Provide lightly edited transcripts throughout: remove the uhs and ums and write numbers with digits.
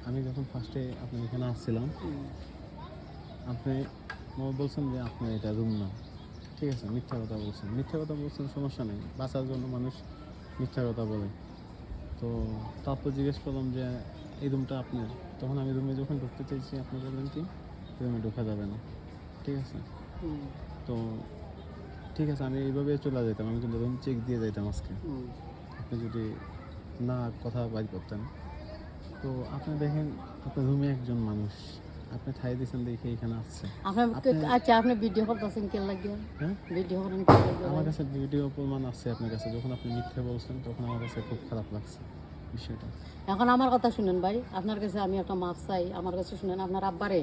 আমি যখন ফার্স্টে আপনি এখানে আসছিলাম, আপনি বলছেন যে আপনার এটা রুম না, ঠিক আছে, মিথ্যা কথা বলছেন, সমস্যা নেই, বাঁচার জন্য মানুষ মিথ্যা কথা বলে। তো তারপর জিজ্ঞেস করলাম যে এই রুমটা আপনার, তখন আমি রুমে যখন ঢুকতে চাইছি আপনি বললেন কি রুমে ঢোকা যাবে না, ঠিক আছে। তো ঠিক আছে, আমি এইভাবে চলে যেতাম, আমি কিন্তু রুম চেক দিয়ে যাইতাম আজকে, আপনি যদি না কথা বাইর করতেন। তো আপনি দেখেন, আপনার রুমে একজন মানুষ, আপনি ঠাই দিয়েছেন দেখে এখানে আসছে। আচ্ছা, আপনি ভিডিও করতেছেন কে লাগে? হ্যাঁ, ভিডিও করেন কে লাগে? আমার কাছে ভিডিও প্রমাণ আছে আপনার কাছে, যখন আপনি মিথ্যে বলছেন তখন আমার কাছে খুব খারাপ লাগছে বিষয়টা। এখন আমার কথা শুনেন ভাই, আপনার কাছে আমি একটা মাপ চাই, আমার কাছে শুনেন। আপনার আব্বারে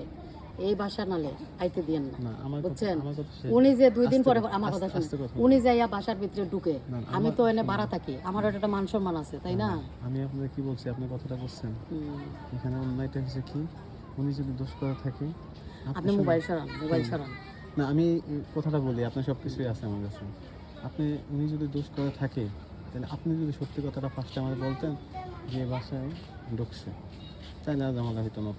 এই বাসা নালে আইতে দিয়েন না, না, আমার কথা বুঝছেন? শেষ। উনি যে 2 দিন আস্তে পরে, কথা, আমার কথা শুনেন, আস্তে কথা। উনি যাইয়া বাসার ভিতরে ঢুকে, না, আমি তো এনে ভাড়া থাকি, আমার একটা মান সম্মান আছে, তাই না? আমি আপনাকে কি বলছি, আপনি কথাটা বলছেন, এখানে অন্যায়টা হচ্ছে কি, উনি যদি দোষ করে থাকে আপনি মোবাইল সরান। না, আমি এই কথাটা বলি, আপনার সব কিছুই আছে আমার কাছে। উনি যদি দোষ করে থাকে, তাহলে আপনি যদি সত্যি কথাটা ফার্স্টে আমার বলতেন যে এই বাসায় ঢুকছে, তাই না ঝামেলা হইতো না।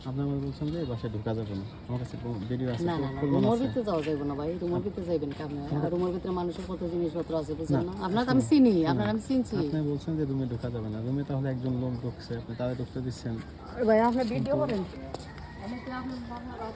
আপনি আমার বলছেন যে এই বাসায় ঢোকা যাবে না, আমার কাছে ভিডিও আছে, না, রুমের ভিতরে যাওয়া যাবে না ভাই, রুমের ভিতরে যাইবেন কি আপনি? রুমের ভিতরে মানুষের কত জিনিসপত্র আছে, বুঝছেন না? আপনাকে আমি চিনি, আমি চিনছি। আপনি বলছেন যে রুমে ঢোকা যাবে না, রুমে তাহলে একজন লোক ঢুকছে, আপনি তাদের ঢুকতে দিচ্ছেন। ভাই আপনি ভিডিও করেন।